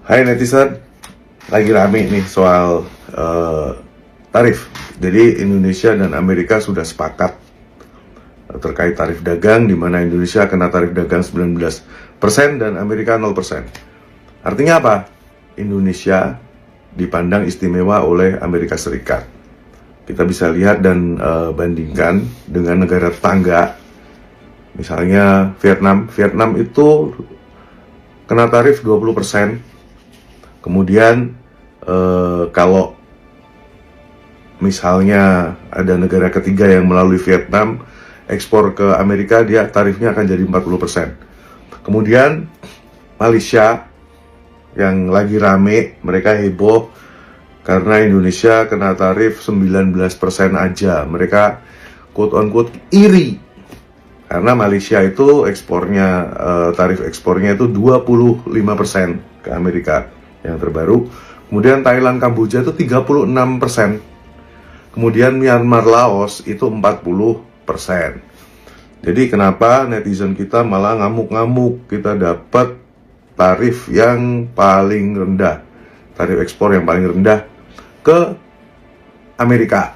Hai netizen, lagi rame nih soal tarif. Jadi Indonesia dan Amerika sudah sepakat terkait tarif dagang, di mana Indonesia kena tarif dagang 19% dan Amerika 0%. Artinya apa? Indonesia dipandang istimewa oleh Amerika Serikat. Kita bisa lihat dan bandingkan dengan negara tetangga. Misalnya Vietnam itu kena tarif 20%. Kemudian kalau misalnya ada negara ketiga yang melalui Vietnam ekspor ke Amerika, dia tarifnya akan jadi 40%. Kemudian Malaysia yang lagi rame, mereka heboh karena Indonesia kena tarif 19% aja. Mereka quote on quote iri karena Malaysia itu ekspornya tarif ekspornya itu 25% ke Amerika yang terbaru. Kemudian Thailand, Kamboja itu 36%. Kemudian Myanmar, Laos itu 40%. Jadi kenapa netizen kita malah ngamuk-ngamuk kita dapat tarif yang paling rendah, tarif ekspor yang paling rendah ke Amerika.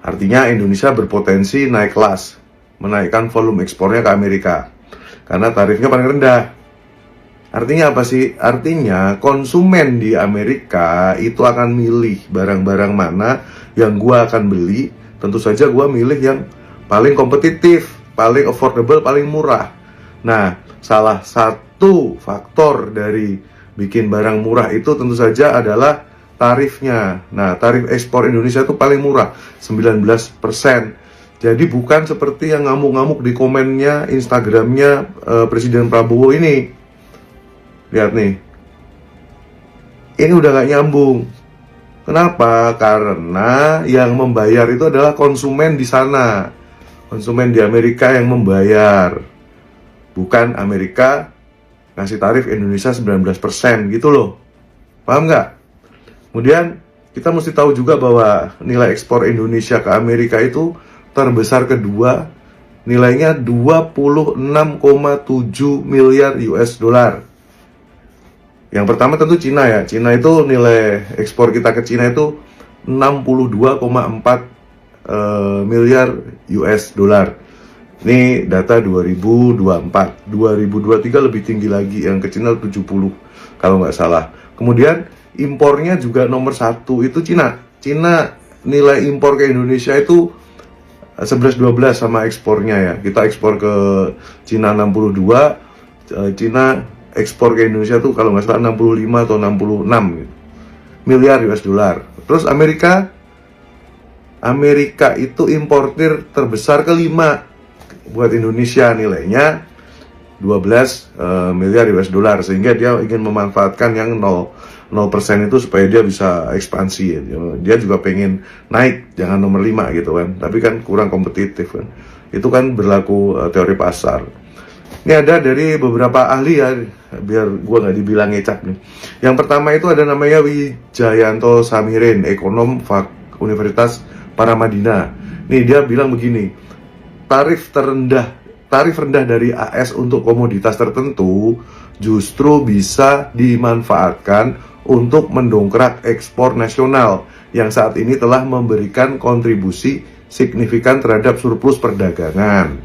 Artinya Indonesia berpotensi naik kelas, menaikkan volume ekspornya ke Amerika karena tarifnya paling rendah. Artinya apa sih? Artinya konsumen di Amerika itu akan milih barang-barang mana yang gua akan beli. Tentu saja gua milih yang paling kompetitif, paling affordable, paling murah. Nah, salah satu faktor dari bikin barang murah itu tentu saja adalah tarifnya. Nah, tarif ekspor Indonesia itu paling murah, 19%. Jadi bukan seperti yang ngamuk-ngamuk di komennya Instagramnya Presiden Prabowo ini. Lihat nih, ini udah gak nyambung. Kenapa? Karena yang membayar itu adalah konsumen di sana, konsumen di Amerika yang membayar, bukan Amerika ngasih tarif Indonesia 19% gitu loh. Paham nggak? Kemudian kita mesti tahu juga bahwa nilai ekspor Indonesia ke Amerika itu terbesar kedua, nilainya 26,7 miliar US dollar. Yang pertama tentu Cina ya. Cina itu nilai ekspor kita ke Cina itu 62,4 miliar US dollar. Ini data 2024. 2023 lebih tinggi lagi, yang ke Cina 70 kalau nggak salah. Kemudian impornya juga nomor 1 itu Cina. Cina nilai impor ke Indonesia itu 11-12 sama ekspornya ya. Kita ekspor ke Cina 62, Cina ekspor ke Indonesia tuh kalau nggak salah 65 atau 66 gitu, miliar US dollar. Terus Amerika itu importir terbesar kelima buat Indonesia, nilainya 12 miliar US dollar, sehingga dia ingin memanfaatkan yang 0% itu supaya dia bisa ekspansi ya. Dia juga pengen naik, jangan nomor 5 gitu kan, tapi kan kurang kompetitif kan. Itu kan berlaku teori pasar. Ini ada dari beberapa ahli ya, biar gue nggak dibilang ngecap nih. Yang pertama itu ada namanya Wijayanto Samirin, ekonom Universitas Paramadina. Nih dia bilang begini, tarif rendah dari AS untuk komoditas tertentu justru bisa dimanfaatkan untuk mendongkrak ekspor nasional yang saat ini telah memberikan kontribusi signifikan terhadap surplus perdagangan.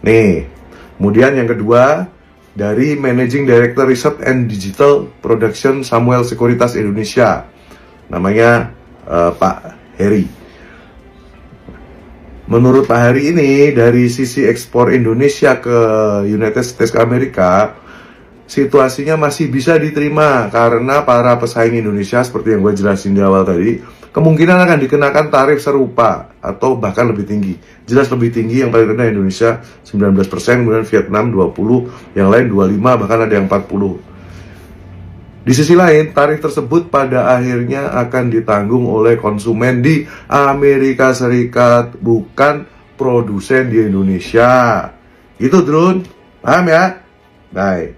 Nih. Kemudian yang kedua, dari Managing Director Research and Digital Production Samuel Sekuritas Indonesia, namanya Pak Heri. Menurut Pak Heri ini, dari sisi ekspor Indonesia ke United States ke Amerika, situasinya masih bisa diterima karena para pesaing Indonesia seperti yang gue jelasin di awal tadi, kemungkinan akan dikenakan tarif serupa atau bahkan lebih tinggi. Jelas lebih tinggi, yang paling rendah Indonesia 19%, kemudian Vietnam 20%, yang lain 25%, bahkan ada yang 40%. Di sisi lain, tarif tersebut pada akhirnya akan ditanggung oleh konsumen di Amerika Serikat, bukan produsen di Indonesia. Itu Drun, paham ya? Baik.